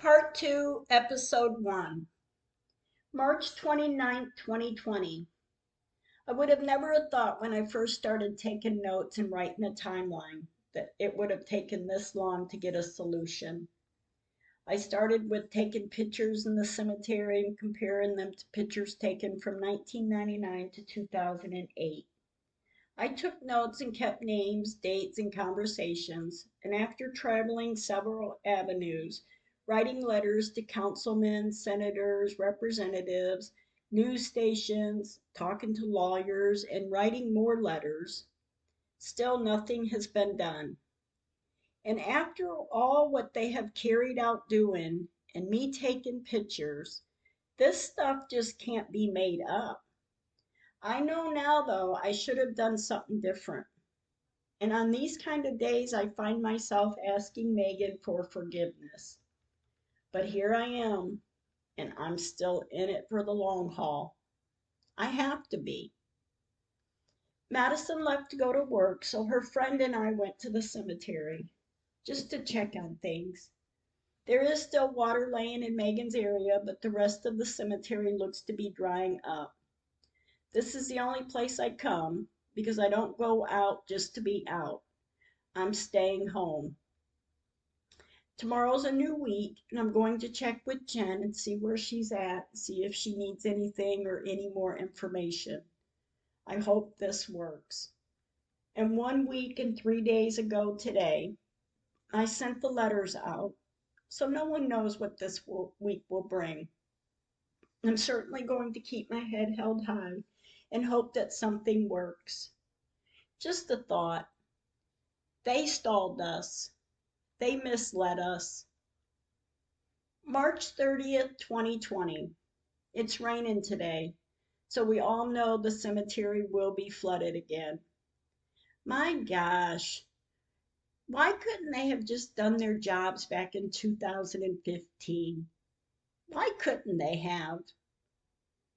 Part 2, Episode 1, March 29th, 2020. I would have never thought when I first started taking notes and writing a timeline that it would have taken this long to get a solution. I started with taking pictures in the cemetery and comparing them to pictures taken from 1999 to 2008. I took notes and kept names, dates, and conversations, and after traveling several avenues, writing letters to councilmen, senators, representatives, news stations, talking to lawyers, and writing more letters, still nothing has been done. And after all what they have carried out doing, and me taking pictures, this stuff just can't be made up. I know now, though, I should have done something different. And on these kind of days, I find myself asking Megan for forgiveness. But here I am, and I'm still in it for the long haul. I have to be. Madison left to go to work, so her friend and I went to the cemetery just to check on things. There is still water laying in Megan's area, but the rest of the cemetery looks to be drying up. This is the only place I come because I don't go out just to be out. I'm staying home. Tomorrow's a new week, and I'm going to check with Jen and see where she's at, see if she needs anything or any more information. I hope this works. And 1 week and 3 days ago today, I sent the letters out, so no one knows what this week will bring. I'm certainly going to keep my head held high and hope that something works. Just a thought. They stalled us. They misled us. March 30th, 2020. It's raining today, so we all know the cemetery will be flooded again. My gosh, why couldn't they have just done their jobs back in 2015? Why couldn't they have?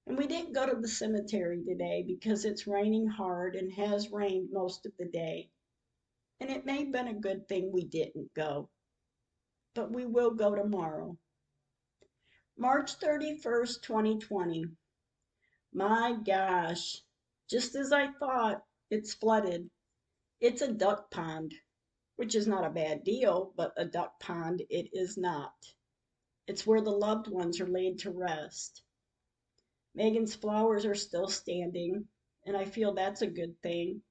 And we didn't go to the cemetery today because it's raining hard and has rained most of the day. And it may have been a good thing we didn't go, but we will go tomorrow. March 31st, 2020. My gosh, just as I thought, it's flooded. It's a duck pond, which is not a bad deal, but a duck pond it is not. It's where the loved ones are laid to rest. Megan's flowers are still standing, and I feel that's a good thing.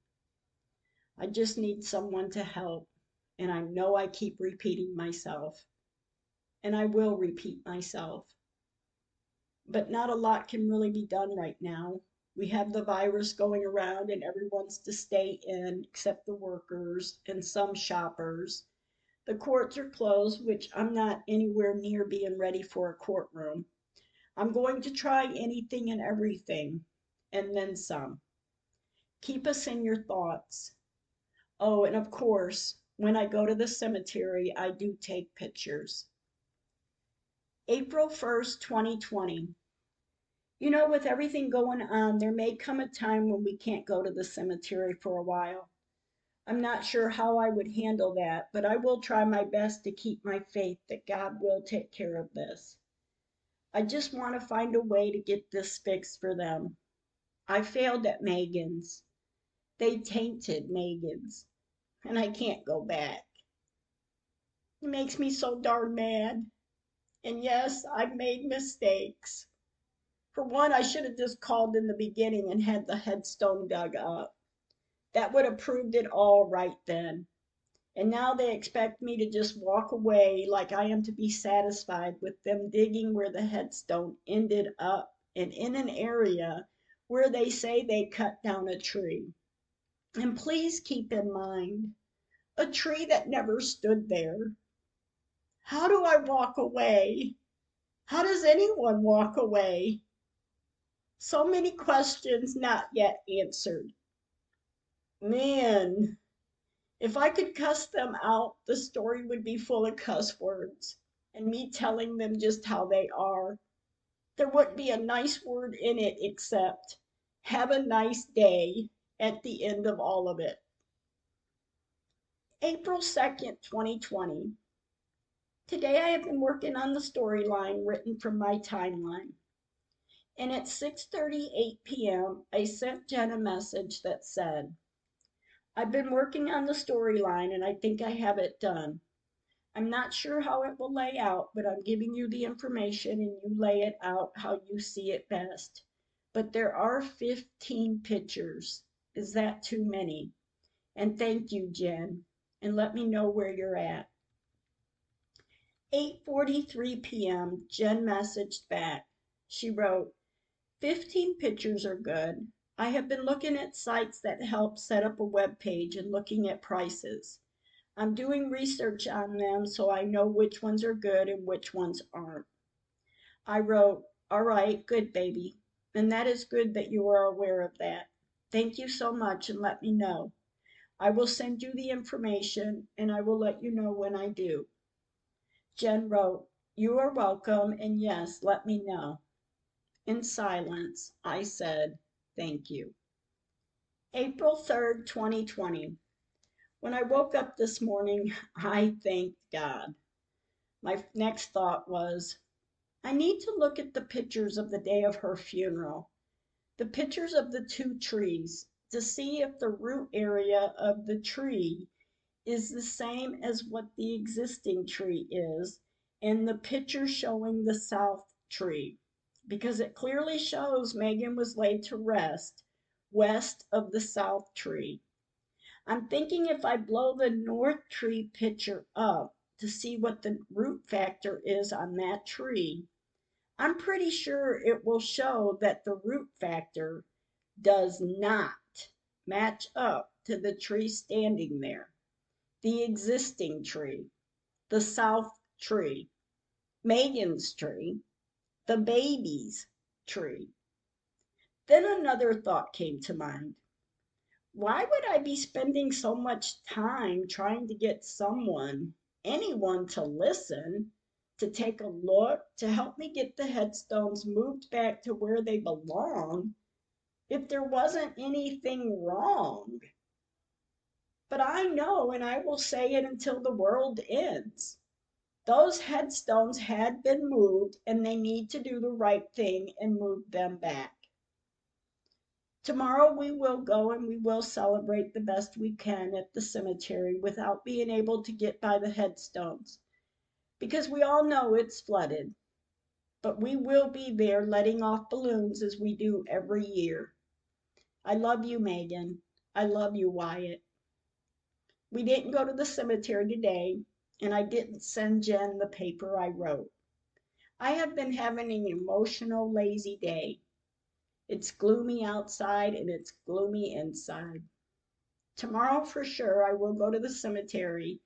I just need someone to help, and I know I keep repeating myself, and I will repeat myself. But not a lot can really be done right now. We have the virus going around, and everyone's to stay in except the workers and some shoppers. The courts are closed, which I'm not anywhere near being ready for a courtroom. I'm going to try anything and everything, and then some. Keep us in your thoughts. Oh, and of course, when I go to the cemetery, I do take pictures. April 1st, 2020. You know, with everything going on, there may come a time when we can't go to the cemetery for a while. I'm not sure how I would handle that, but I will try my best to keep my faith that God will take care of this. I just want to find a way to get this fixed for them. I failed at Megan's. They tainted Megan's, and I can't go back. It makes me so darn mad. And yes, I've made mistakes. For one, I should have just called in the beginning and had the headstone dug up. That would have proved it all right then. And now they expect me to just walk away like I am to be satisfied with them digging where the headstone ended up and in an area where they say they cut down a tree. And please keep in mind, a tree that never stood there. How do I walk away? How does anyone walk away? So many questions not yet answered. Man, if I could cuss them out, the story would be full of cuss words and me telling them just how they are. There wouldn't be a nice word in it except "have a nice day" at the end of all of it. April 2nd, 2020. Today I have been working on the storyline written from my timeline. And at 6:38 p.m., I sent Jen a message that said, I've been working on the storyline and I think I have it done. I'm not sure how it will lay out, but I'm giving you the information and you lay it out how you see it best. But there are 15 pictures. Is that too many? And thank you, Jen. And let me know where you're at. 8:43 p.m., Jen messaged back. She wrote, 15 pictures are good. I have been looking at sites that help set up a web page and looking at prices. I'm doing research on them so I know which ones are good and which ones aren't. I wrote, all right, good baby. And that is good that you are aware of that. Thank you so much and let me know. I will send you the information and I will let you know when I do. Jen wrote, you are welcome and yes, let me know. In silence, I said, thank you. April 3rd, 2020. When I woke up this morning, I thanked God. My next thought was, I need to look at the pictures of the day of her funeral, the pictures of the two trees, to see if the root area of the tree is the same as what the existing tree is, and the picture showing the south tree, because it clearly shows Megan was laid to rest west of the south tree. I'm thinking if I blow the north tree picture up to see what the root factor is on that tree, I'm pretty sure it will show that the root factor does not match up to the tree standing there, the existing tree, the south tree, Megan's tree, the baby's tree. Then another thought came to mind. Why would I be spending so much time trying to get someone, anyone to listen, to take a look, to help me get the headstones moved back to where they belong, if there wasn't anything wrong? But I know, and I will say it until the world ends. Those headstones had been moved, and they need to do the right thing and move them back. Tomorrow we will go and we will celebrate the best we can at the cemetery without being able to get by the headstones, because we all know it's flooded. But we will be there letting off balloons as we do every year. I love you, Megan. I love you, Wyatt. We didn't go to the cemetery today, and I didn't send Jen the paper I wrote. I have been having an emotional, lazy day. It's gloomy outside and it's gloomy inside. Tomorrow for sure I will go to the cemetery,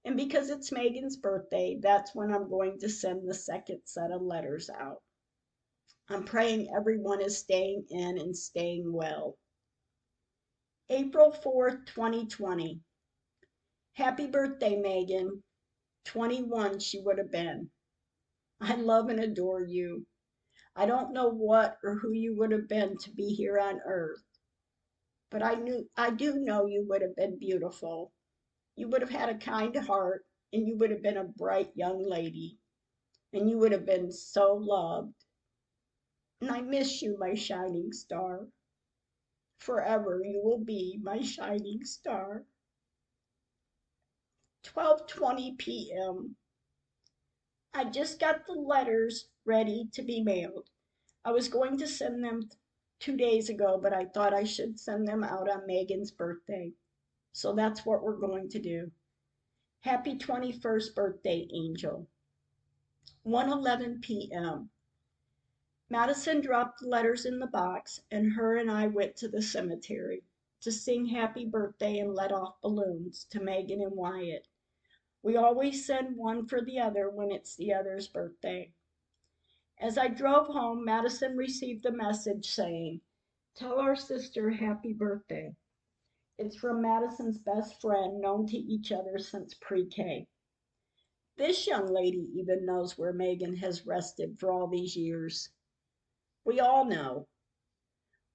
and because it's Megan's birthday, that's when I'm going to send the second set of letters out. I'm praying everyone is staying in and staying well. April 4th, 2020. Happy birthday, Megan. 21 she would have been. I love and adore you. I don't know what or who you would have been to be here on earth, but I do know you would have been beautiful. You would have had a kind heart, and you would have been a bright young lady, and you would have been so loved. And I miss you, my shining star. Forever you will be my shining star. 12:20 p.m. I just got the letters ready to be mailed. I was going to send them 2 days ago, but I thought I should send them out on Megan's birthday. So that's what we're going to do. Happy 21st birthday, Angel. 1:11 p.m. Madison dropped the letters in the box, and her and I went to the cemetery to sing happy birthday and let off balloons to Megan and Wyatt. We always send one for the other when it's the other's birthday. As I drove home, Madison received a message saying, tell our sister happy birthday. It's from Madison's best friend, known to each other since pre-K. This young lady even knows where Megan has rested for all these years. We all know.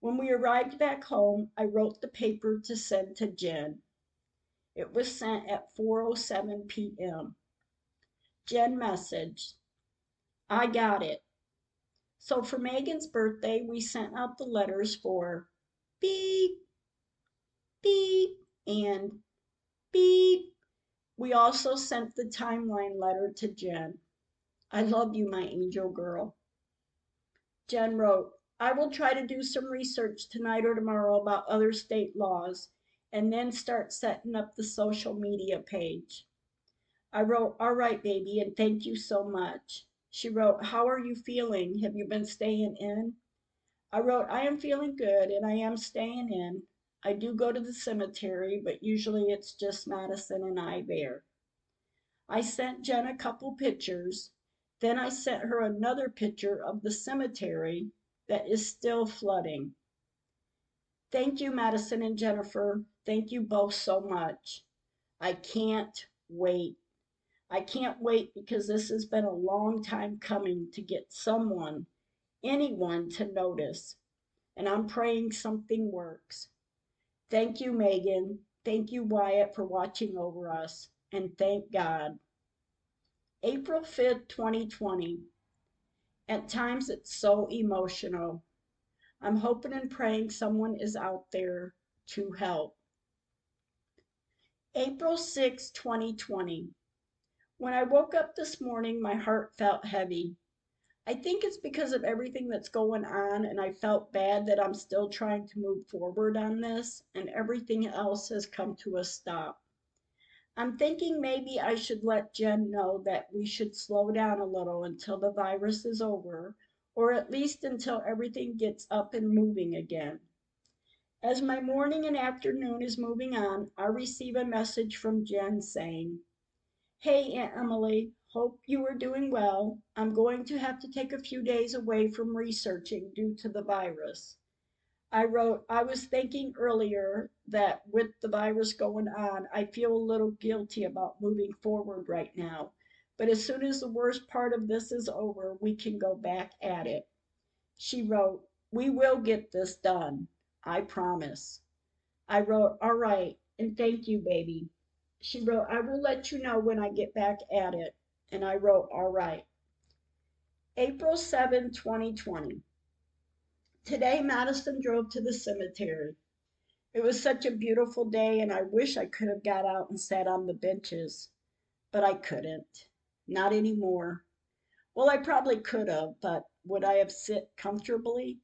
When we arrived back home, I wrote the paper to send to Jen. It was sent at 4:07 p.m. Jen messaged, I got it. So for Megan's birthday, we sent out the letters for beep, beep, and beep. We also sent the timeline letter to Jen. I love you, my angel girl. Jen wrote, I will try to do some research tonight or tomorrow about other state laws and then start setting up the social media page. I wrote, all right, baby, and thank you so much. She wrote, how are you feeling? Have you been staying in? I wrote, I am feeling good and I am staying in. I do go to the cemetery, but usually it's just Madison and I there. I sent Jen a couple pictures. Then I sent her another picture of the cemetery that is still flooding. Thank you, Madison and Jennifer. Thank you both so much. I can't wait. I can't wait because this has been a long time coming to get someone, anyone to notice. And I'm praying something works. Thank you, Megan. Thank you, Wyatt, for watching over us. And thank God. April 5th, 2020. At times it's so emotional. I'm hoping and praying someone is out there to help. April 6, 2020. When I woke up this morning, my heart felt heavy. I think it's because of everything that's going on, and I felt bad that I'm still trying to move forward on this, and everything else has come to a stop. I'm thinking maybe I should let Jen know that we should slow down a little until the virus is over, or at least until everything gets up and moving again. As my morning and afternoon is moving on, I receive a message from Jen saying, hey, Aunt Emily, hope you are doing well. I'm going to have to take a few days away from researching due to the virus. I wrote, I was thinking earlier that with the virus going on, I feel a little guilty about moving forward right now. But as soon as the worst part of this is over, we can go back at it. She wrote, we will get this done. I promise. I wrote, all right, and thank you, baby. She wrote, I will let you know when I get back at it. And I wrote, all right. April 7, 2020. Today, Madison drove to the cemetery. It was such a beautiful day, and I wish I could have got out and sat on the benches, but I couldn't. Not anymore. Well, I probably could have, but would I have sit comfortably?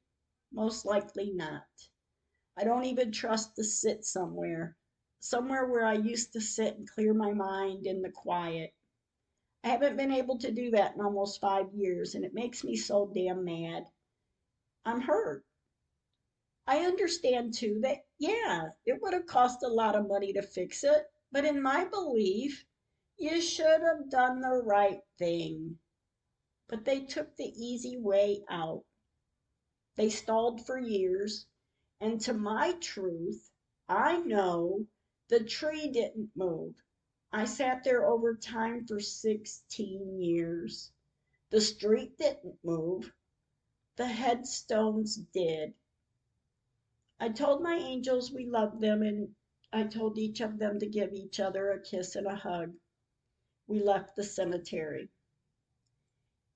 Most likely not. I don't even trust to sit somewhere where I used to sit and clear my mind in the quiet. I haven't been able to do that in almost 5 years, and it makes me so damn mad. I'm hurt. I understand too that, yeah, it would have cost a lot of money to fix it, but in my belief, you should have done the right thing. But they took the easy way out. They stalled for years, and to my truth, I know the tree didn't move. I sat there over time for 16 years. The street didn't move. The headstones did. I told my angels we loved them, and I told each of them to give each other a kiss and a hug. We left the cemetery.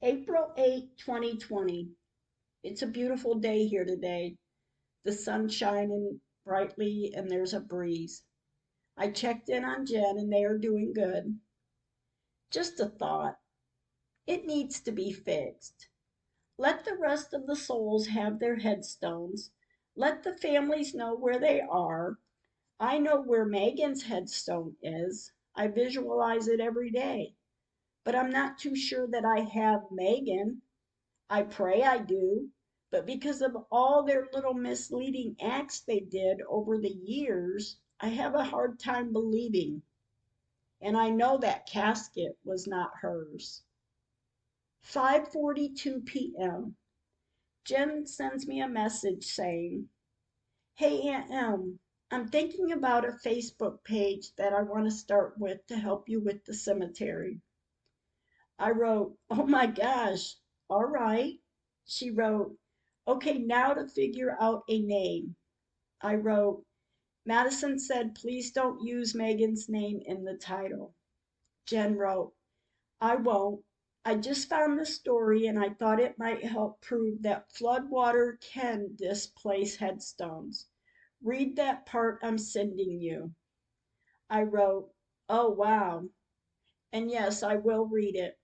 April 8, 2020. It's a beautiful day here today. The sun's shining brightly and there's a breeze. I checked in on Jen and they are doing good. Just a thought. It needs to be fixed. Let the rest of the souls have their headstones. Let the families know where they are. I know where Megan's headstone is. I visualize it every day. But I'm not too sure that I have Megan. I pray I do. But because of all their little misleading acts they did over the years, I have a hard time believing. And I know that casket was not hers. 5:42 p.m. Jen sends me a message saying, hey, Aunt Em, I'm thinking about a Facebook page that I want to start with to help you with the cemetery. I wrote, oh my gosh, all right. She wrote, okay, now to figure out a name. I wrote, Madison said, please don't use Megan's name in the title. Jen wrote, I won't. I just found this story and I thought it might help prove that floodwater can displace headstones. Read that part I'm sending you. I wrote, "Oh, wow." And yes, I will read it.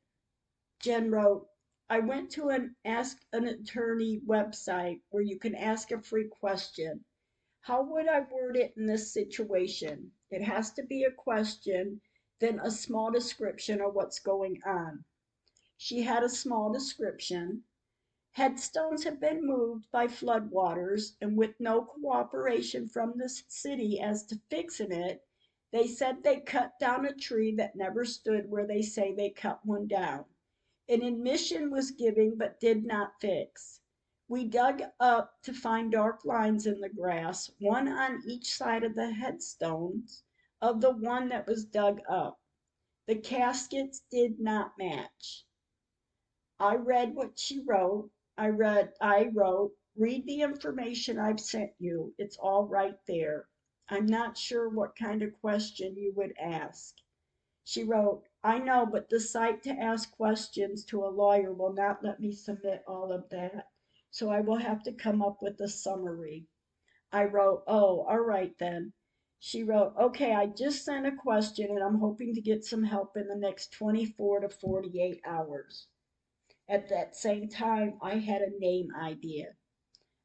Jen wrote, "I went to an Ask an Attorney website where you can ask a free question. How would I word it in this situation? It has to be a question, then a small description of what's going on." She had a small description. Headstones have been moved by floodwaters, and with no cooperation from the city as to fixing it, they said they cut down a tree that never stood where they say they cut one down. An admission was given but did not fix. We dug up to find dark lines in the grass, one on each side of the headstones of the one that was dug up. The caskets did not match. I read what she wrote. I wrote, "Read the information I've sent you. It's all right there. I'm not sure what kind of question you would ask." She wrote, "I know, but the site to ask questions to a lawyer will not let me submit all of that, so I will have to come up with a summary." I wrote, "Oh, all right then." She wrote, "Okay, I just sent a question and I'm hoping to get some help in the next 24 to 48 hours. At that same time, I had a name idea.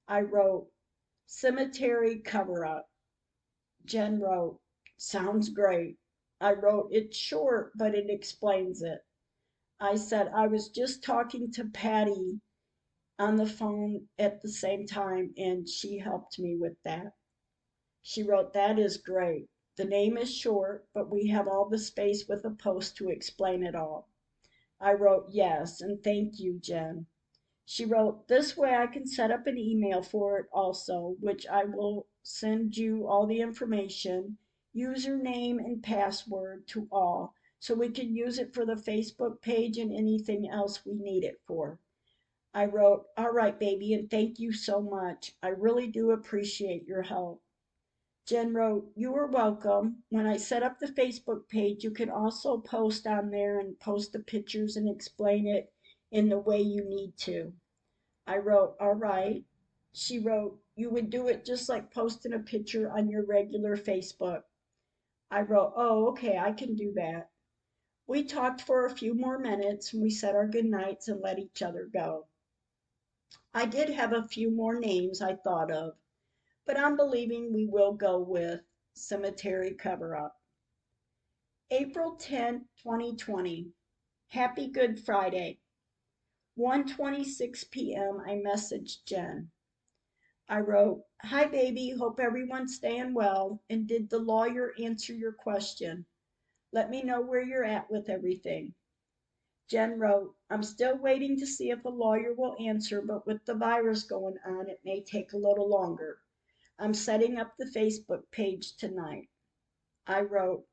I wrote, "Cemetery Cover Up." Jen wrote, "Sounds great." I wrote, "It's short, but it explains it." I said, "I was just talking to Patty on the phone at the same time, and she helped me with that." She wrote, "That is great. The name is short, but we have all the space with a post to explain it all." I wrote, "Yes, and thank you, Jen." She wrote, "This way I can set up an email for it also, which I will send you all the information, username and password to all, so we can use it for the Facebook page and anything else we need it for." I wrote, "All right, baby, and thank you so much. I really do appreciate your help." Jen wrote, "You are welcome. When I set up the Facebook page, you can also post on there and post the pictures and explain it in the way you need to." I wrote, "All right." She wrote, "You would do it just like posting a picture on your regular Facebook." I wrote, "Oh, okay, I can do that." We talked for a few more minutes and we said our good nights and let each other go. I did have a few more names I thought of, but I'm believing we will go with Cemetery Cover Up. April 10th, 2020. Happy Good Friday. 1:26 p.m. I messaged Jen. I wrote, "Hi, baby. Hope everyone's staying well. And did the lawyer answer your question? Let me know where you're at with everything." Jen wrote, "I'm still waiting to see if a lawyer will answer, but with the virus going on, it may take a little longer. I'm setting up the Facebook page tonight." I wrote,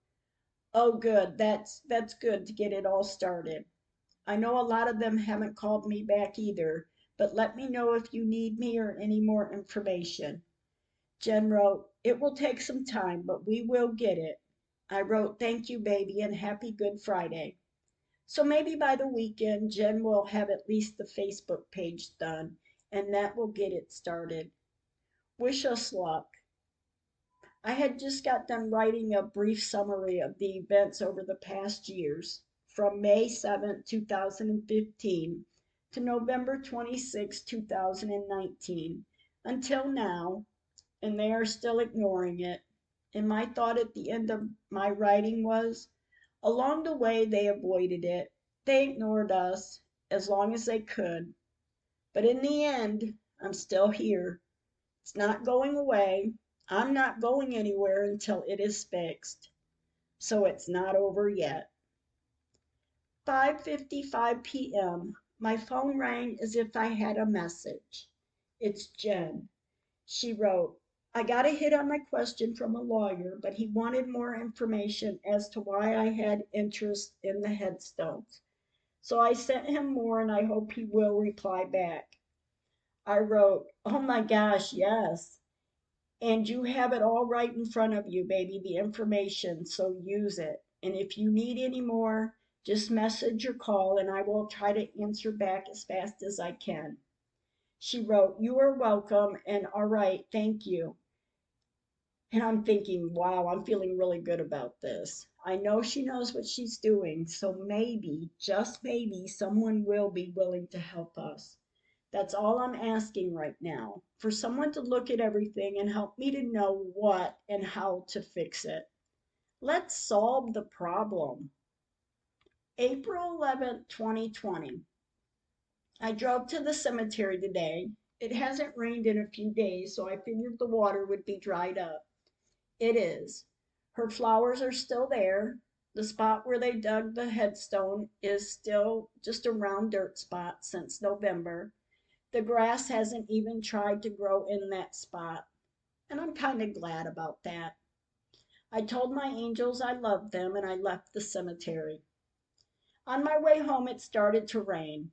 "Oh, good. That's good to get it all started. I know a lot of them haven't called me back either, but let me know if you need me or any more information." Jen wrote, "It will take some time, but we will get it." I wrote, "Thank you, baby, and happy Good Friday." So maybe by the weekend, Jen will have at least the Facebook page done, and that will get it started. Wish us luck. I had just got done writing a brief summary of the events over the past years, from May 7, 2015 to November 26, 2019, until now, and they are still ignoring it. And my thought at the end of my writing was, along the way they avoided it. They ignored us as long as they could. But in the end, I'm still here. It's not going away. I'm not going anywhere until it is fixed. So it's not over yet. 5:55 p.m. My phone rang as if I had a message. It's Jen. She wrote, "I got a hit on my question from a lawyer, but he wanted more information as to why I had interest in the headstones. So I sent him more and I hope he will reply back." I wrote, "Oh my gosh, yes. And you have it all right in front of you, baby, the information, so use it. And if you need any more, Just message or call, and I will try to answer back as fast as I can. She wrote, "You are welcome," and "all right, thank you." And I'm thinking, wow, I'm feeling really good about this. I know she knows what she's doing, so maybe, just maybe, someone will be willing to help us. That's all I'm asking right now, for someone to look at everything and help me to know what and how to fix it. Let's solve the problem. April 11th, 2020. I drove to the cemetery today. It hasn't rained in a few days, so I figured the water would be dried up. It is. Her flowers are still there. The spot where they dug the headstone is still just a round dirt spot since November. The grass hasn't even tried to grow in that spot, and I'm kind of glad about that. I told my angels I loved them and I left the cemetery. On my way home, it started to rain.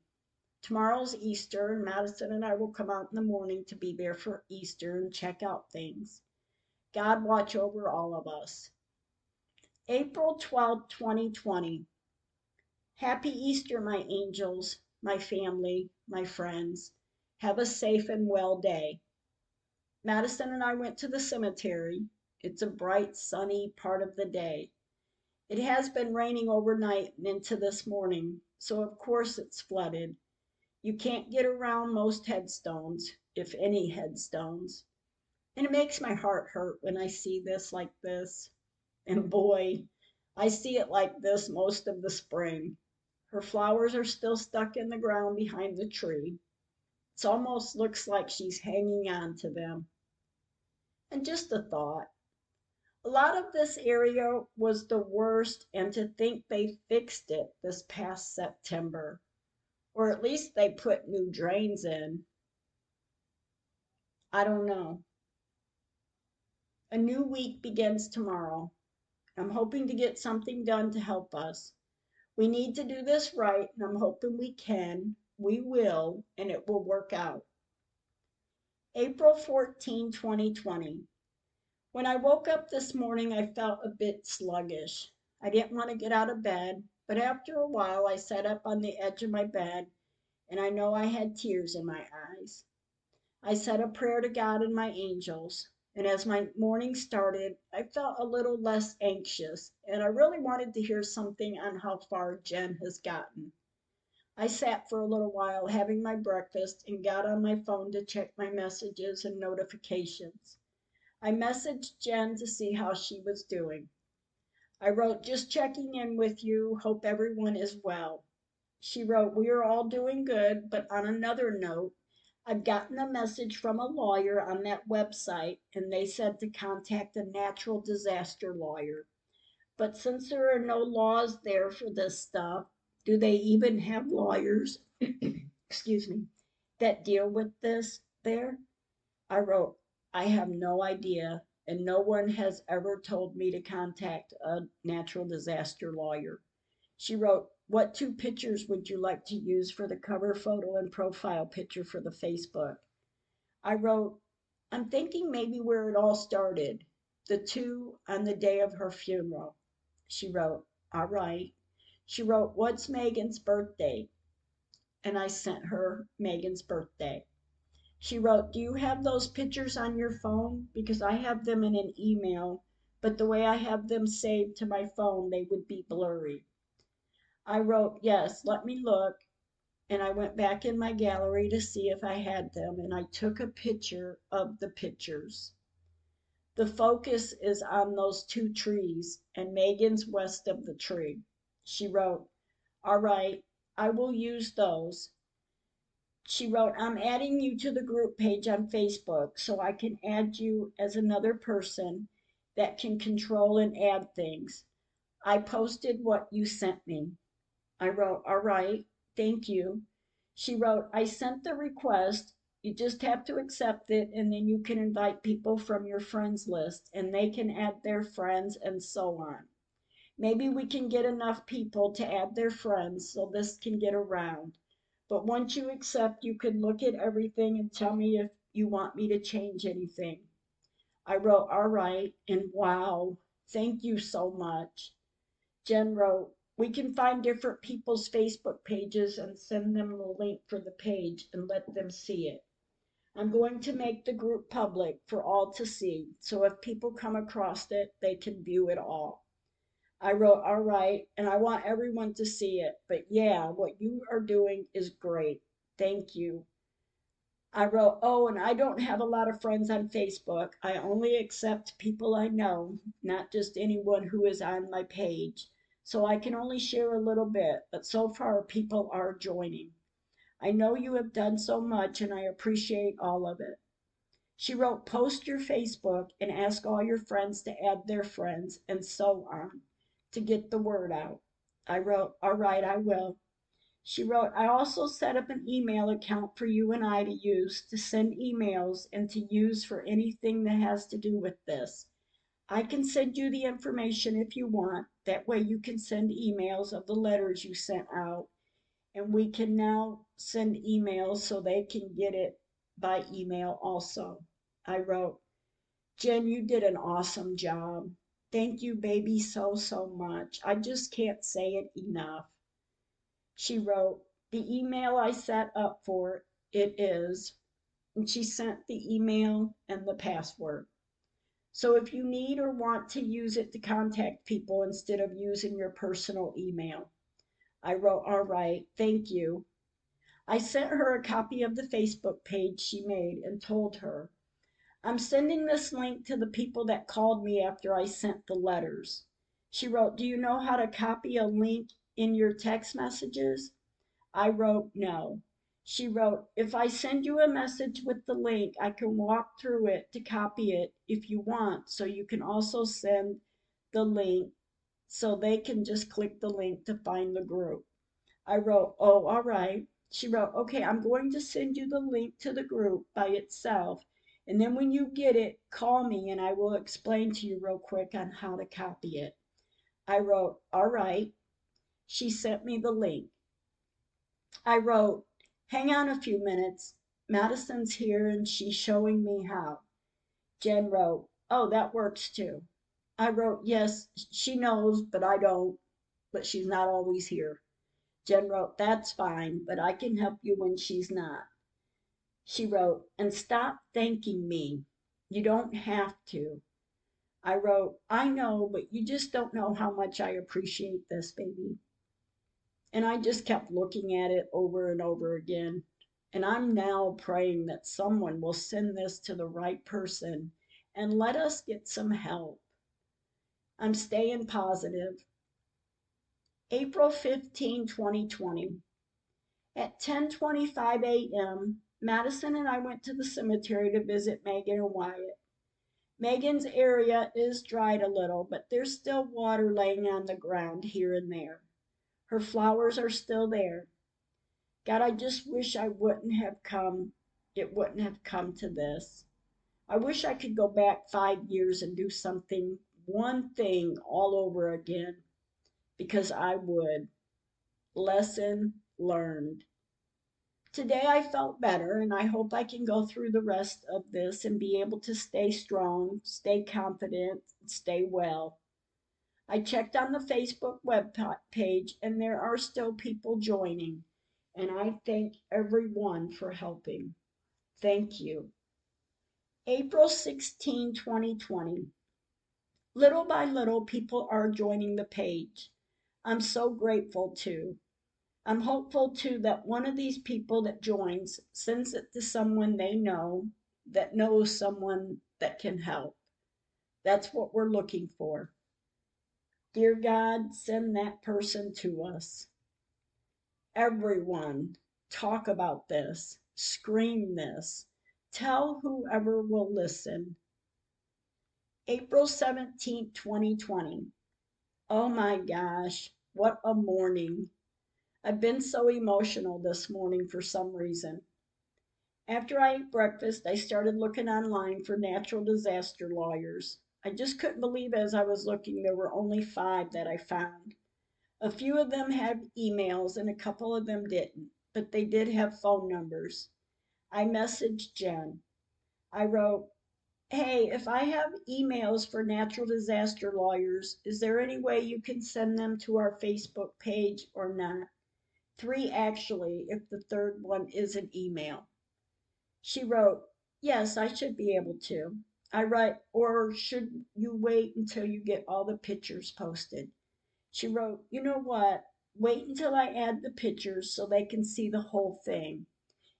Tomorrow's Easter, and Madison and I will come out in the morning to be there for Easter and check out things. God watch over all of us. April 12th, 2020. Happy Easter, my angels, my family, my friends. Have a safe and well day. Madison and I went to the cemetery. It's a bright, sunny part of the day. It has been raining overnight and into this morning, so of course it's flooded. You can't get around most headstones, if any headstones. And it makes my heart hurt when I see this like this. And boy, I see it like this most of the spring. Her flowers are still stuck in the ground behind the tree. It almost looks like she's hanging on to them. And just a thought. A lot of this area was the worst, and to think they fixed it this past September. Or at least they put new drains in. I don't know. A new week begins tomorrow. I'm hoping to get something done to help us. We need to do this right, and I'm hoping we can. We will, and it will work out. April 14, 2020. When I woke up this morning, I felt a bit sluggish. I didn't want to get out of bed, but after a while, I sat up on the edge of my bed, and I know I had tears in my eyes. I said a prayer to God and my angels, and as my morning started, I felt a little less anxious, and I really wanted to hear something on how far Jen has gotten. I sat for a little while having my breakfast and got on my phone to check my messages and notifications. I messaged Jen to see how she was doing. I wrote, "Just checking in with you. Hope everyone is well." She wrote, "We are all doing good, but on another note, I've gotten a message from a lawyer on that website, and they said to contact a natural disaster lawyer. But since there are no laws there for this stuff, do they even have lawyers, excuse me, that deal with this there?" I wrote, "I have no idea, and no one has ever told me to contact a natural disaster lawyer." She wrote, "What two pictures would you like to use for the cover photo and profile picture for the Facebook?" I wrote, "I'm thinking maybe where it all started, the two on the day of her funeral." She wrote, "All right." She wrote, "What's Megan's birthday?" And I sent her Megan's birthday. She wrote, "Do you have those pictures on your phone? Because I have them in an email, but the way I have them saved to my phone, they would be blurry." I wrote, "Yes, let me look." And I went back in my gallery to see if I had them, and I took a picture of the pictures. The focus is on those two trees, and Megan's west of the tree. She wrote, "All right, I will use those." She wrote, "I'm adding you to the group page on Facebook so I can add you as another person that can control and add things. I posted what you sent me." I wrote, "All right, thank you." She wrote, "I sent the request. You just have to accept it, and then you can invite people from your friends list, and they can add their friends and so on. Maybe we can get enough people to add their friends so this can get around. But once you accept, you can look at everything and tell me if you want me to change anything." I wrote, "All right," and wow, thank you so much. Jen wrote, We can find different people's Facebook pages and send them the link for the page and let them see it. I'm going to make the group public for all to see, so if people come across it, they can view it all. I wrote, all right, and I want everyone to see it, but yeah, what you are doing is great. Thank you. I wrote, oh, and I don't have a lot of friends on Facebook. I only accept people I know, not just anyone who is on my page. So I can only share a little bit, but so far people are joining. I know you have done so much and I appreciate all of it. She wrote, post your Facebook and ask all your friends to add their friends and so on to get the word out. I wrote, all right, I will. She wrote, I also set up an email account for you and I to use to send emails and to use for anything that has to do with this. I can send you the information if you want. That way you can send emails of the letters you sent out. And we can now send emails so they can get it by email also. I wrote, Jen, you did an awesome job. Thank you, baby, so, so much. I just can't say it enough. She wrote, the email I set up for it is, and she sent the email and the password. So if you need or want to use it to contact people instead of using your personal email. I wrote, all right, thank you. I sent her a copy of the Facebook page she made and told her, I'm sending this link to the people that called me after I sent the letters. She wrote, do you know how to copy a link in your text messages? I wrote, no. She wrote, if I send you a message with the link, I can walk through it to copy it if you want. So you can also send the link so they can just click the link to find the group. I wrote, oh, all right. She wrote, okay, I'm going to send you the link to the group by itself. And then when you get it, call me and I will explain to you real quick on how to copy it. I wrote, all right. She sent me the link. I wrote, hang on a few minutes. Madison's here and she's showing me how. Jen wrote, oh, that works too. I wrote, yes, she knows, but I don't, but she's not always here. Jen wrote, that's fine, but I can help you when she's not. She wrote, and stop thanking me. You don't have to. I wrote, I know, but you just don't know how much I appreciate this, baby. And I just kept looking at it over and over again. And I'm now praying that someone will send this to the right person and let us get some help. I'm staying positive. April 15, 2020. At 10:25 a.m., Madison and I went to the cemetery to visit Megan and Wyatt. Megan's area is dried a little, but there's still water laying on the ground here and there. Her flowers are still there. God, I just wish I wouldn't have come. It wouldn't have come to this. I wish I could go back 5 years and do something, one thing all over again, because I would. Lesson learned. Today I felt better, and I hope I can go through the rest of this and be able to stay strong, stay confident, stay well. I checked on the Facebook web page, and there are still people joining, and I thank everyone for helping. Thank you. April 16, 2020. Little by little, people are joining the page. I'm so grateful too. I'm hopeful too that one of these people that joins sends it to someone they know that knows someone that can help. That's what we're looking for. Dear God, send that person to us. Everyone, talk about this, scream this, tell whoever will listen. April 17th, 2020. Oh my gosh, what a morning. I've been so emotional this morning for some reason. After I ate breakfast, I started looking online for natural disaster lawyers. I just couldn't believe as I was looking there were only 5 that I found. A few of them had emails and a couple of them didn't, but they did have phone numbers. I messaged Jen. I wrote, Hey, if I have emails for natural disaster lawyers, is there any way you can send them to our Facebook page or not? Three, actually, if the third one is an email. She wrote, yes, I should be able to. I write, or should you wait until you get all the pictures posted? She wrote, you know what? Wait until I add the pictures so they can see the whole thing.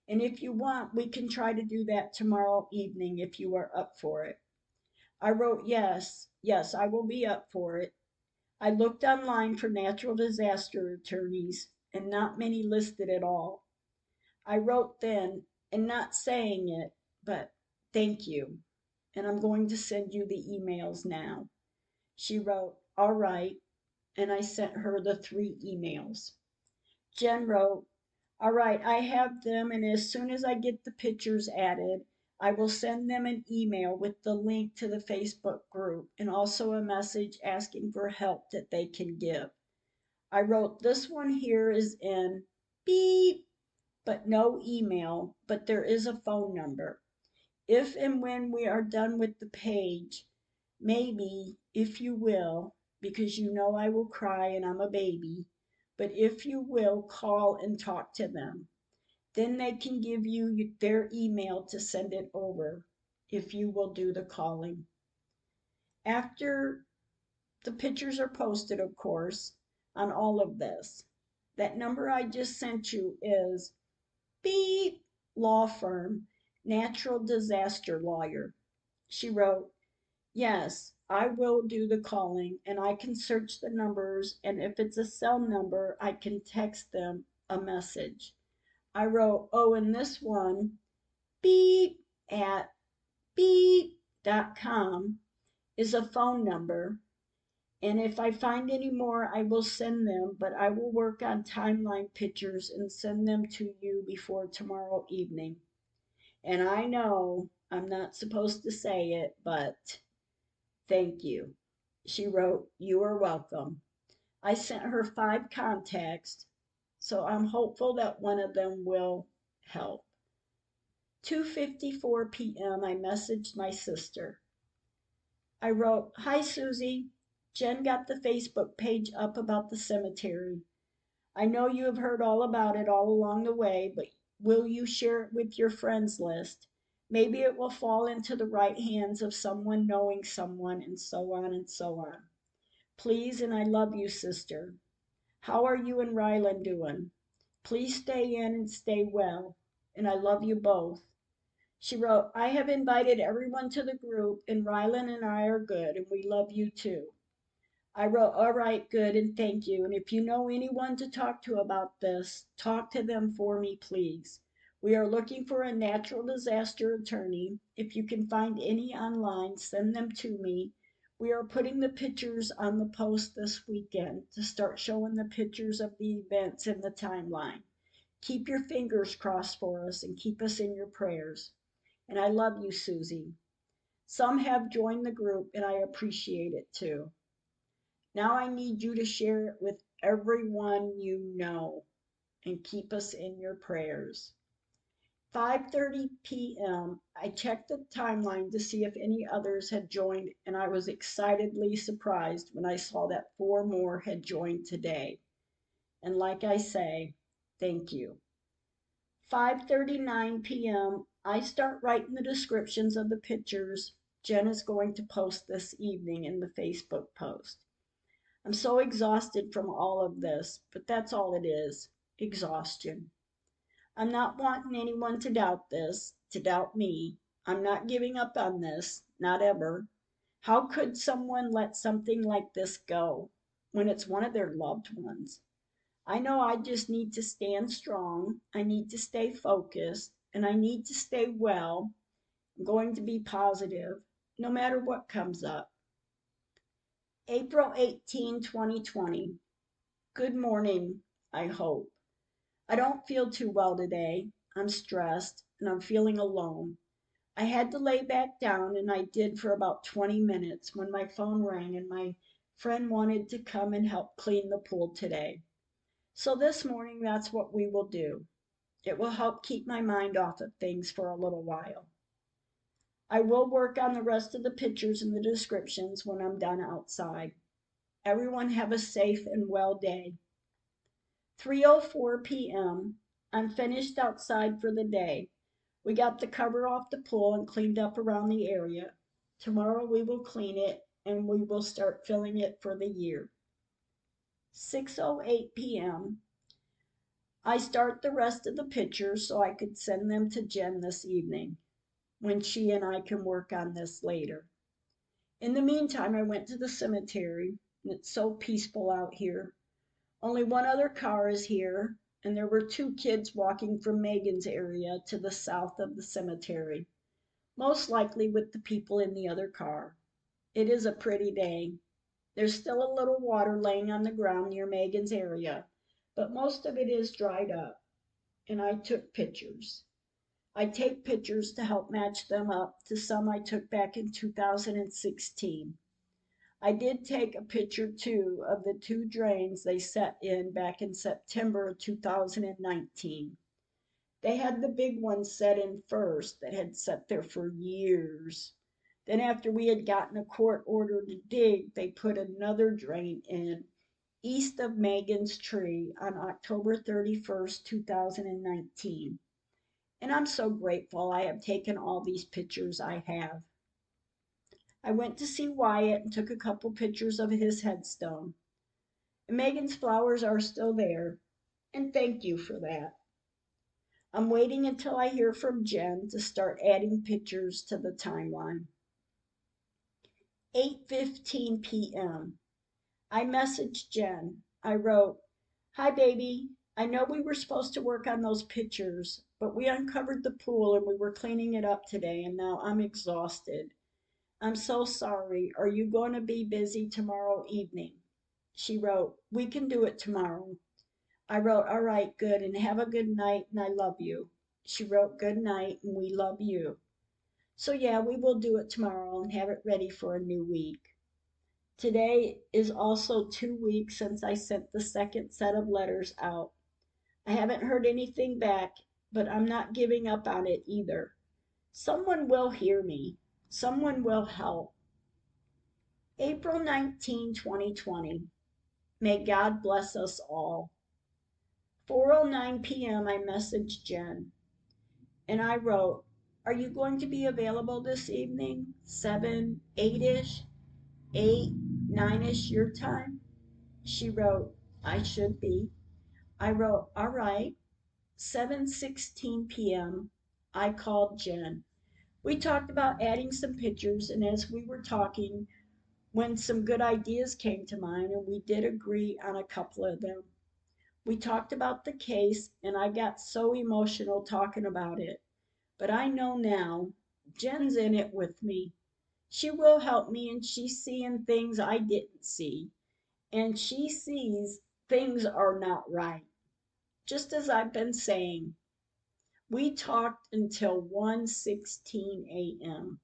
And if you want, we can try to do that tomorrow evening if you are up for it. I wrote, yes, yes, I will be up for it. I looked online for natural disaster attorneys, and not many listed at all. I wrote then, and not saying it, but thank you. And I'm going to send you the emails now. She wrote, all right. And I sent her the three emails. Jen wrote, all right, I have them. And as soon as I get the pictures added, I will send them an email with the link to the Facebook group and also a message asking for help that they can give. I wrote, this one here is in beep, but no email, but there is a phone number. If and when we are done with the page, maybe, if you will, because you know I will cry and I'm a baby, but if you will call and talk to them, then they can give you their email to send it over if you will do the calling. After the pictures are posted, of course, on all of this, that number I just sent you is beep law firm, natural disaster lawyer. She wrote, yes, I will do the calling and I can search the numbers. And if it's a cell number, I can text them a message. I wrote, oh, and this one, beep at beep.com is a phone number. And if I find any more, I will send them, but I will work on timeline pictures and send them to you before tomorrow evening. And I know I'm not supposed to say it, but thank you. She wrote, you are welcome. I sent her five contacts, so I'm hopeful that one of them will help. 2:54 p.m. I messaged my sister. I wrote, hi Susie. Jen got the Facebook page up about the cemetery. I know you have heard all about it all along the way, but will you share it with your friends list? Maybe it will fall into the right hands of someone knowing someone, and so on and so on. Please, and I love you, sister. How are you and Rylan doing? Please stay in and stay well, and I love you both. She wrote, I have invited everyone to the group, and Rylan and I are good, and we love you too. I wrote, all right, good, and thank you. And if you know anyone to talk to about this, talk to them for me, please. We are looking for a natural disaster attorney. If you can find any online, send them to me. We are putting the pictures on the post this weekend to start showing the pictures of the events in the timeline. Keep your fingers crossed for us and keep us in your prayers. And I love you, Susie. Some have joined the group, and I appreciate it too. Now I need you to share it with everyone you know and keep us in your prayers. 5:30 p.m. I checked the timeline to see if any others had joined, and I was excitedly surprised when I saw that four more had joined today. And like I say, thank you. 5:39 p.m. I start writing the descriptions of the pictures Jen is going to post this evening in the Facebook post. I'm so exhausted from all of this, but that's all it is, exhaustion. I'm not wanting anyone to doubt this, to doubt me. I'm not giving up on this, not ever. How could someone let something like this go when it's one of their loved ones? I know I just need to stand strong. I need to stay focused and I need to stay well. I'm going to be positive no matter what comes up. April 18, 2020. Good morning, I hope. I don't feel too well today. I'm stressed and I'm feeling alone. I had to lay back down and I did for about 20 minutes when my phone rang and my friend wanted to come and help clean the pool today. So this morning, that's what we will do. It will help keep my mind off of things for a little while. I will work on the rest of the pictures and the descriptions when I'm done outside. Everyone have a safe and well day. 3:04 p.m. I'm finished outside for the day. We got the cover off the pool and cleaned up around the area. Tomorrow we will clean it and we will start filling it for the year. 6:08 p.m. I start the rest of the pictures so I could send them to Jen this evening, when she and I can work on this later. In the meantime, I went to the cemetery, and it's so peaceful out here. Only one other car is here, and there were two kids walking from Megan's area to the south of the cemetery, most likely with the people in the other car. It is a pretty day. There's still a little water laying on the ground near Megan's area, but most of it is dried up, and I took pictures. I take pictures to help match them up to some I took back in 2016. I did take a picture too of the two drains they set in back in September of 2019. They had the big one set in first that had sat there for years. Then after we had gotten a court order to dig, they put another drain in east of Megan's tree on October 31st, 2019. And I'm so grateful I have taken all these pictures I have. I went to see Wyatt and took a couple pictures of his headstone. And Megan's flowers are still there, and thank you for that. I'm waiting until I hear from Jen to start adding pictures to the timeline. 8:15 p.m. I messaged Jen. I wrote, "Hi baby, I know we were supposed to work on those pictures, but we uncovered the pool and we were cleaning it up today and now I'm exhausted. I'm so sorry. Are you going to be busy tomorrow evening?" She wrote, "We can do it tomorrow." I wrote, "All right, good, and have a good night, and I love you." She wrote, "Good night, and we love you." So yeah, we will do it tomorrow and have it ready for a new week. Today is also 2 weeks since I sent the second set of letters out. I haven't heard anything back, but I'm not giving up on it either. Someone will hear me. Someone will help. April 19, 2020. May God bless us all. 4:09 p.m. I messaged Jen and I wrote, "Are you going to be available this evening? 7, 8-ish, 8, 9-ish your time?" She wrote, "I should be." I wrote, "All right." 7:16 p.m. I called Jen. We talked about adding some pictures, and as we were talking, when some good ideas came to mind, and we did agree on a couple of them. We talked about the case, and I got so emotional talking about it. But I know now, Jen's in it with me. She will help me, and she's seeing things I didn't see. And she sees things are not right. Just as I've been saying, we talked until 1:16 a.m.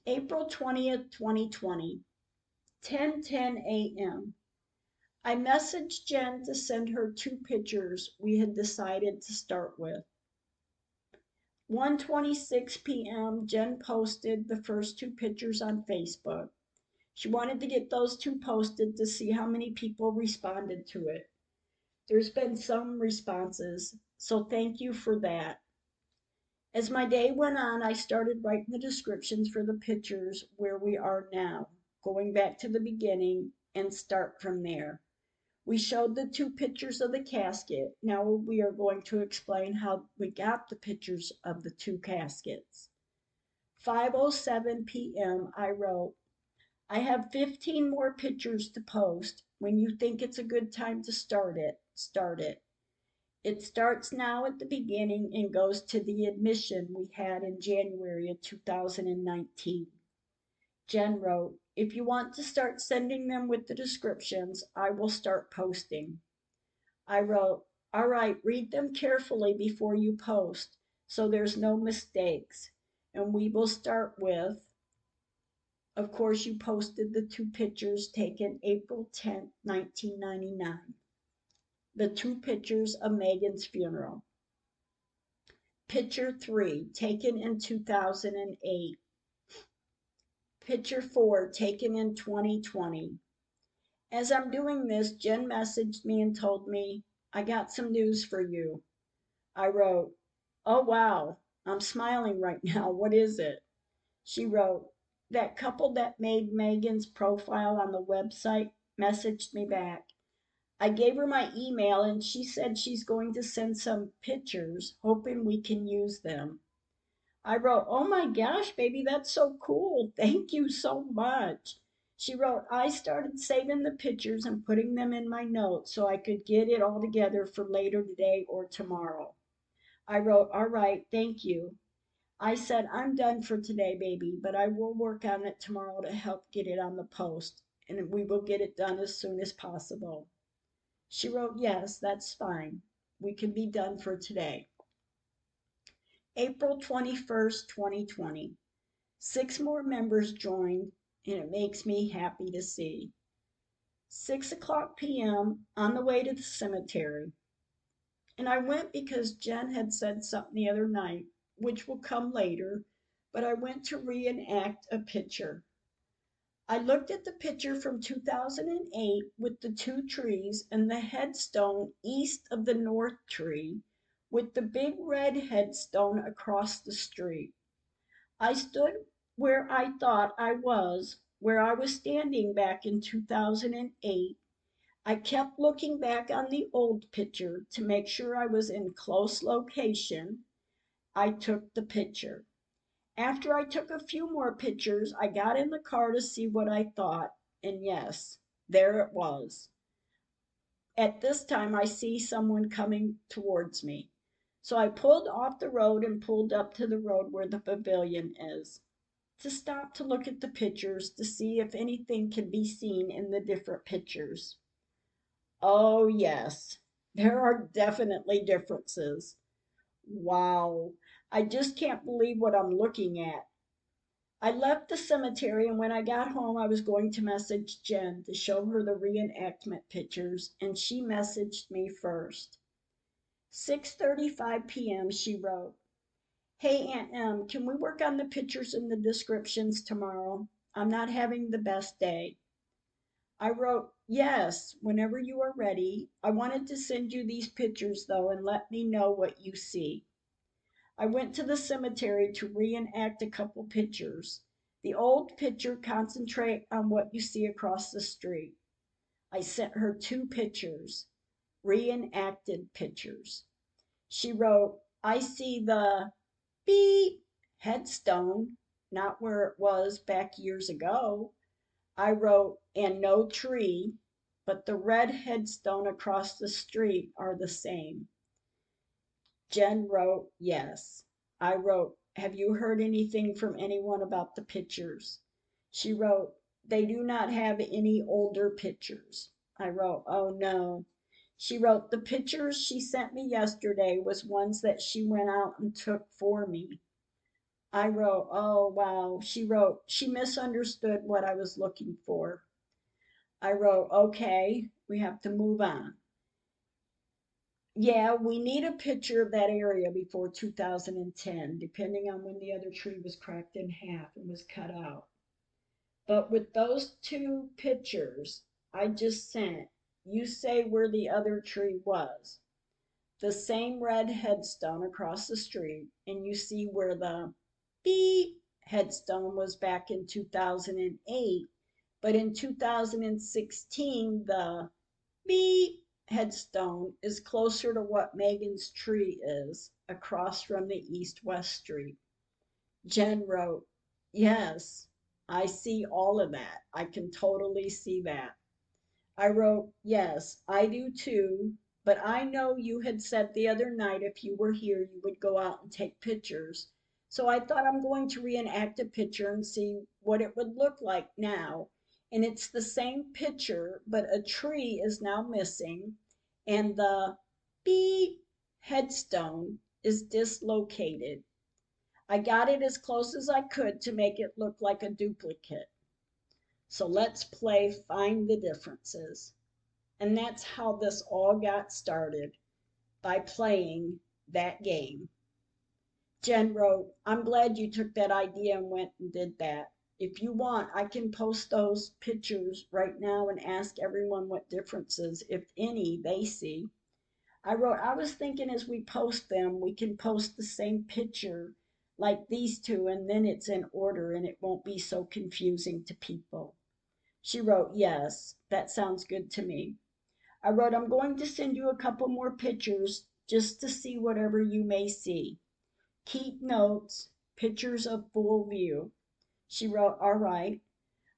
April 20th, 2020, 10:10 a.m. I messaged Jen to send her two pictures we had decided to start with. 1:26 p.m. Jen posted the first two pictures on Facebook. She wanted to get those two posted to see how many people responded to it. There's been some responses, so thank you for that. As my day went on, I started writing the descriptions for the pictures where we are now, going back to the beginning and start from there. We showed the two pictures of the casket. Now we are going to explain how we got the pictures of the two caskets. 5:07 p.m. I wrote, "I have 15 more pictures to post. When you think it's a good time to start it, start it." It starts now at the beginning and goes to the admission we had in January of 2019. Jen wrote, "If you want to start sending them with the descriptions, I will start posting." I wrote, "All right, read them carefully before you post so there's no mistakes." And we will start with, of course, you posted the two pictures taken April 10th, 1999. The two pictures of Megan's funeral. Picture 3, taken in 2008. Picture 4, taken in 2020. As I'm doing this, Jen messaged me and told me, "I got some news for you." I wrote, "Oh, wow, I'm smiling right now. What is it?" She wrote, "That couple that made Megan's profile on the website messaged me back. I gave her my email and she said she's going to send some pictures, hoping we can use them." I wrote, "Oh my gosh, baby, that's so cool. Thank you so much." She wrote, "I started saving the pictures and putting them in my notes so I could get it all together for later today or tomorrow." I wrote, "All right, thank you." I said, "I'm done for today, baby, but I will work on it tomorrow to help get it on the post, and we will get it done as soon as possible." She wrote, "Yes, that's fine. We can be done for today." April 21st, 2020. 6 more members joined, and it makes me happy to see. 6:00 p.m. on the way to the cemetery. And I went because Jen had said something the other night, which will come later, but I went to reenact a picture. I looked at the picture from 2008 with the 2 trees and the headstone east of the north tree with the big red headstone across the street. I stood where I thought where I was standing back in 2008. I kept looking back on the old picture to make sure I was in close location. I took the picture. After I took a few more pictures, I got in the car to see what I thought, and yes, there it was. At this time, I see someone coming towards me. So I pulled off the road and pulled up to the road where the pavilion is, to stop to look at the pictures to see if anything can be seen in the different pictures. Oh, yes, there are definitely differences. Wow, I just can't believe what I'm looking at. I left the cemetery, and when I got home, I was going to message Jen to show her the reenactment pictures, and she messaged me first. 6:35 p.m. she wrote, "Hey Aunt Em, can we work on the pictures and the descriptions tomorrow? I'm not having the best day." I wrote, "Yes, whenever you are ready. I wanted to send you these pictures though and let me know what you see." I went to the cemetery to reenact a couple pictures. The old picture, concentrate on what you see across the street. I sent her 2 pictures, reenacted pictures. She wrote, "I see the beep headstone, not where it was back years ago." I wrote, "And no tree, but the red headstone across the street are the same." Jen wrote, "Yes." I wrote, "Have you heard anything from anyone about the pictures?" She wrote, "They do not have any older pictures." I wrote, "Oh no." She wrote, "The pictures she sent me yesterday was ones that she went out and took for me." I wrote, "Oh wow." She wrote, "She misunderstood what I was looking for." I wrote, "Okay, we have to move on." Yeah, we need a picture of that area before 2010, depending on when the other tree was cracked in half and was cut out. But with those 2 pictures I just sent, you say where the other tree was. The same red headstone across the street, and you see where the beep headstone was back in 2008, but in 2016 the beep headstone is closer to what Megan's tree is, across from the east-west street. Jen wrote, "Yes, I see all of that. I can totally see that." I wrote, "Yes, I do too, but I know you had said the other night if you were here you would go out and take pictures. So I thought I'm going to reenact a picture and see what it would look like now. And it's the same picture, but a tree is now missing, and the beep headstone is dislocated. I got it as close as I could to make it look like a duplicate. So let's play Find the Differences." And that's how this all got started, by playing that game. Jen wrote, I'm glad you took that idea and went and did that. If you want, I can post those pictures right now and ask everyone what differences, if any, they see. I wrote, I was thinking as we post them, we can post the same picture like these two, and then it's in order and it won't be so confusing to people. She wrote, yes, that sounds good to me. I wrote, I'm going to send you a couple more pictures just to see whatever you may see. Keep notes, pictures of full view. She wrote, all right.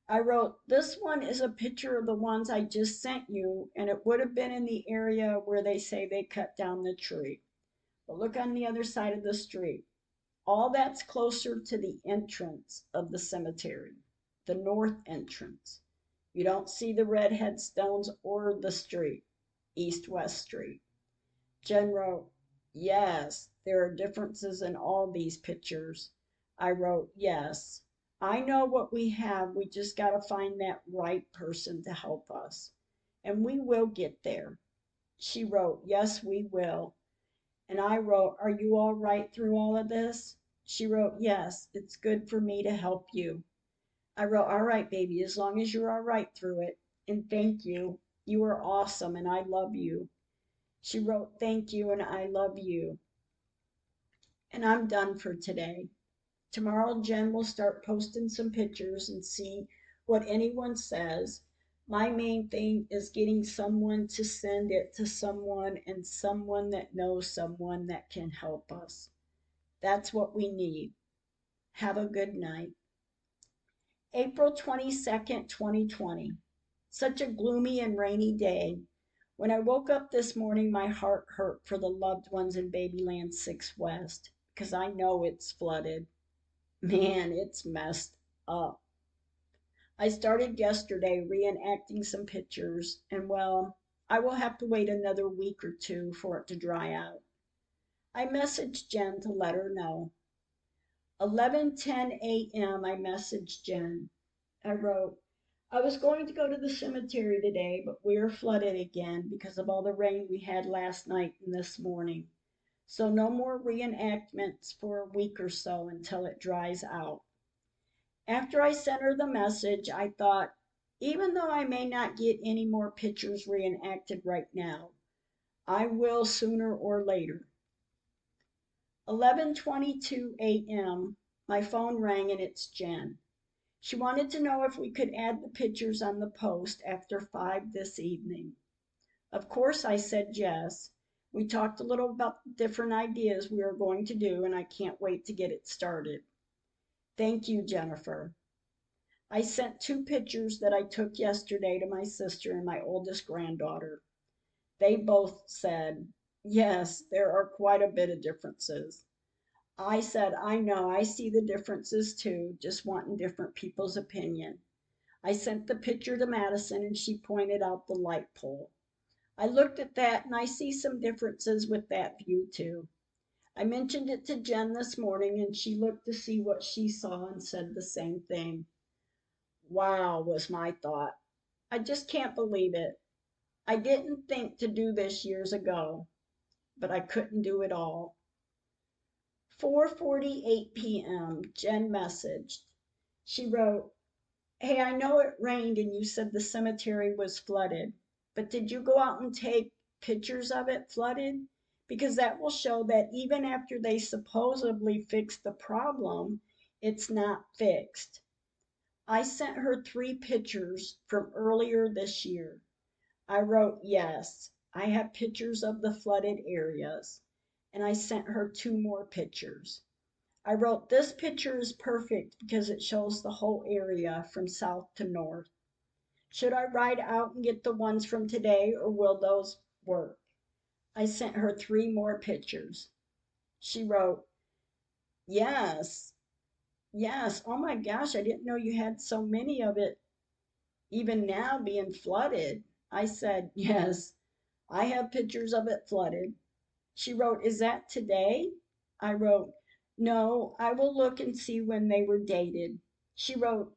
I wrote, this one is a picture of the ones I just sent you, and it would have been in the area where they say they cut down the tree. But look on the other side of the street. All that's closer to the entrance of the cemetery, the north entrance. You don't see the red headstones or the street, East-West Street. Jen wrote, yes, there are differences in all these pictures. I wrote, yes, I know what we have. We just got to find that right person to help us. And we will get there. She wrote, yes, we will. And I wrote, are you all right through all of this? She wrote, yes, it's good for me to help you. I wrote, all right, baby, as long as you're all right through it. And thank you. You are awesome and I love you. She wrote, thank you and I love you. And I'm done for today. Tomorrow, Jen will start posting some pictures and see what anyone says. My main thing is getting someone to send it to someone and someone that knows someone that can help us. That's what we need. Have a good night. April 22nd, 2020. Such a gloomy and rainy day. When I woke up this morning, my heart hurt for the loved ones in Babyland 6 West because I know it's flooded. Man, it's messed up. I started yesterday reenacting some pictures, and well, I will have to wait another week or two for it to dry out. I messaged Jen to let her know. 11:10 a.m. I messaged Jen. I wrote, I was going to go to the cemetery today, but we are flooded again because of all the rain we had last night and this morning. So no more reenactments for a week or so until it dries out. After I sent her the message, I thought, even though I may not get any more pictures reenacted right now, I will sooner or later. 11:22 a.m. My phone rang and it's Jen. She wanted to know if we could add the pictures on the post after 5 this evening. Of course, I said yes. We talked a little about the different ideas we are going to do, and I can't wait to get it started. Thank you, Jennifer. I sent 2 pictures that I took yesterday to my sister and my oldest granddaughter. They both said, yes, there are quite a bit of differences. I said, I know, I see the differences too, just wanting different people's opinion. I sent the picture to Madison and she pointed out the light pole. I looked at that and I see some differences with that view too. I mentioned it to Jen this morning and she looked to see what she saw and said the same thing. Wow, was my thought. I just can't believe it. I didn't think to do this years ago, but I couldn't do it all. 4:48 p.m. Jen messaged. She wrote, hey, I know it rained and you said the cemetery was flooded, but did you go out and take pictures of it flooded? Because that will show that even after they supposedly fixed the problem, it's not fixed. I sent her 3 pictures from earlier this year. I wrote, yes, I have pictures of the flooded areas, and I sent her 2 more pictures. I wrote, this picture is perfect because it shows the whole area from south to north. Should I ride out and get the ones from today or will those work? I sent her 3 more pictures. She wrote, yes, yes, oh my gosh, I didn't know you had so many of it, even now being flooded. I said, yes, I have pictures of it flooded. She wrote, is that today? I wrote, no, I will look and see when they were dated. She wrote,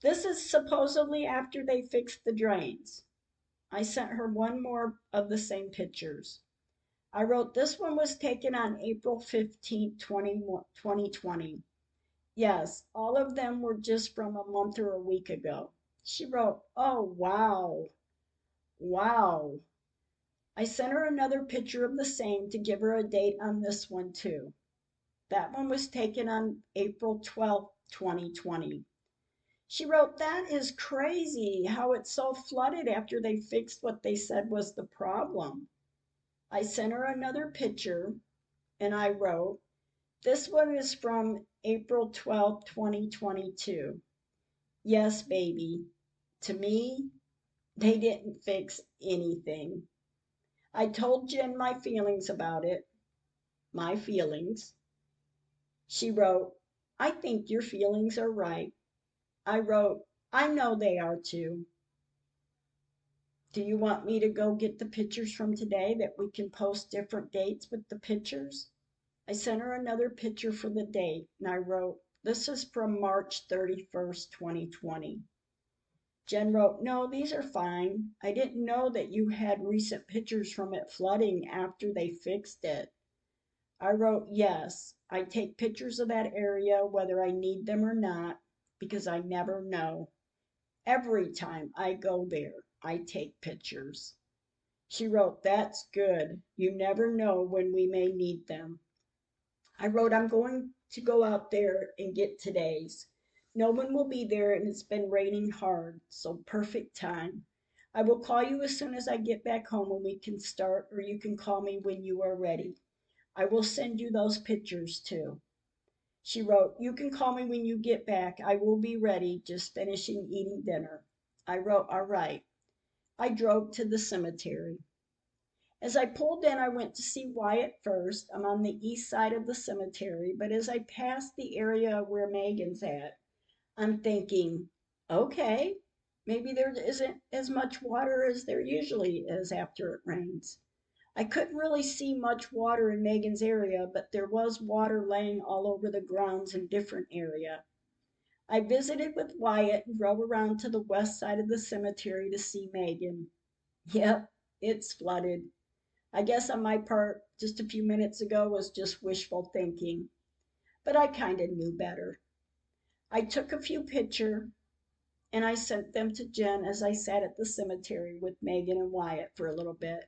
this is supposedly after they fixed the drains. I sent her 1 more of the same pictures. I wrote, this one was taken on April 15th, 2020. Yes, all of them were just from a month or a week ago. She wrote, oh, wow, wow. I sent her another picture of the same to give her a date on this one too. That one was taken on April 12th, 2020. She wrote, that is crazy how it's so flooded after they fixed what they said was the problem. I sent her another picture and I wrote, this one is from April 12th, 2022. Yes, baby. To me, they didn't fix anything. I told Jen my feelings about it. My feelings. She wrote, I think your feelings are right. I wrote, I know they are too. Do you want me to go get the pictures from today that we can post different dates with the pictures? I sent her another picture for the date and I wrote, this is from March 31st, 2020. Jen wrote, no, these are fine. I didn't know that you had recent pictures from it flooding after they fixed it. I wrote, yes, I take pictures of that area whether I need them or not because I never know. Every time I go there, I take pictures. She wrote, that's good. You never know when we may need them. I wrote, I'm going to go out there and get today's. No one will be there and it's been raining hard, so perfect time. I will call you as soon as I get back home and we can start, or you can call me when you are ready. I will send you those pictures too. She wrote, you can call me when you get back. I will be ready, just finishing eating dinner. I wrote, all right. I drove to the cemetery. As I pulled in, I went to see Wyatt first. I'm on the east side of the cemetery, but as I passed the area where Megan's at, I'm thinking, okay, maybe there isn't as much water as there usually is after it rains. I couldn't really see much water in Megan's area, but there was water laying all over the grounds in different area. I visited with Wyatt and drove around to the west side of the cemetery to see Megan. Yep, it's flooded. I guess on my part, just a few minutes ago was just wishful thinking, but I kind of knew better. I took a few pictures and I sent them to Jen as I sat at the cemetery with Megan and Wyatt for a little bit.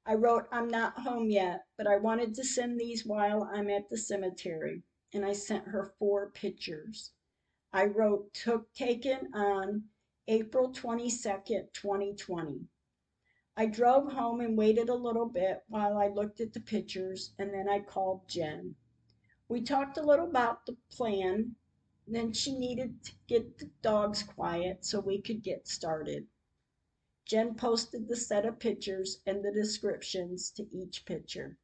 I wrote, I'm not home yet, but I wanted to send these while I'm at the cemetery, and I sent her 4 pictures. I wrote, taken on April 22nd, 2020. I drove home and waited a little bit while I looked at the pictures, and then I called Jen. We talked a little about the plan. Then she needed to get the dogs quiet so we could get started. Jen posted the set of pictures and the descriptions to each picture.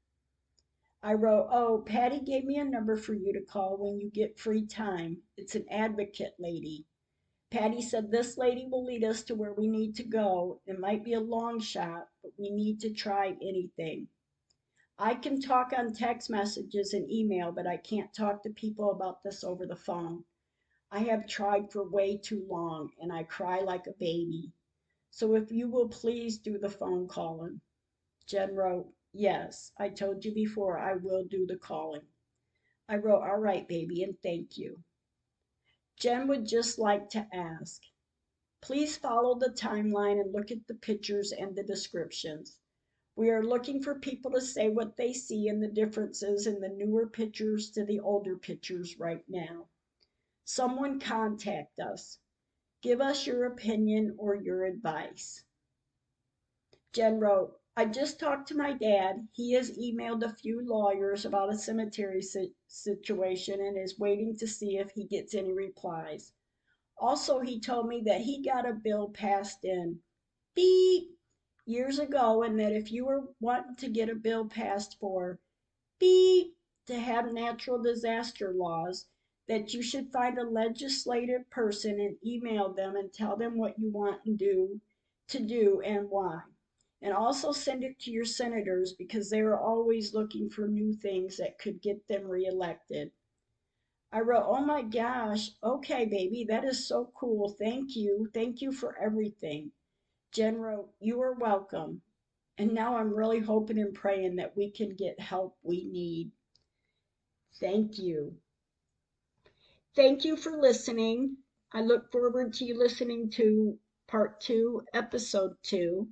I wrote, oh, Patty gave me a number for you to call when you get free time. It's an advocate lady. Patty said this lady will lead us to where we need to go. It might be a long shot, but we need to try anything. I can talk on text messages and email, but I can't talk to people about this over the phone. I have tried for way too long and I cry like a baby. So if you will please do the phone calling. Jen wrote, yes, I told you before I will do the calling. I wrote, all right, baby, and thank you. Jen would just like to ask, please follow the timeline and look at the pictures and the descriptions. We are looking for people to say what they see and the differences in the newer pictures to the older pictures right now. Someone contact us. Give us your opinion or your advice. Jen wrote, I just talked to my dad. He has emailed a few lawyers about a cemetery situation and is waiting to see if he gets any replies. Also, he told me that he got a bill passed in beep years ago and that if you were wanting to get a bill passed for beep to have natural disaster laws, that you should find a legislative person and email them and tell them what you want to do and why. And also send it to your senators because they are always looking for new things that could get them reelected. I wrote, oh my gosh, okay, baby, that is so cool. Thank you. Thank you for everything. Jen wrote, you are welcome. And now I'm really hoping and praying that we can get help we need. Thank you. Thank you for listening. I look forward to you listening to part 2, episode 2.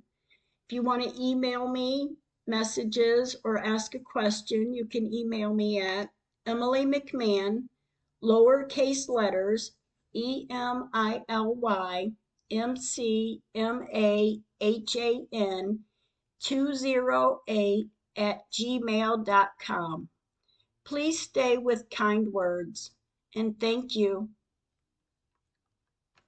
If you want to email me messages or ask a question, you can email me at Emily McMahon, lowercase letters, EmilymcMahan 208 at gmail.com. Please stay with kind words, and thank you.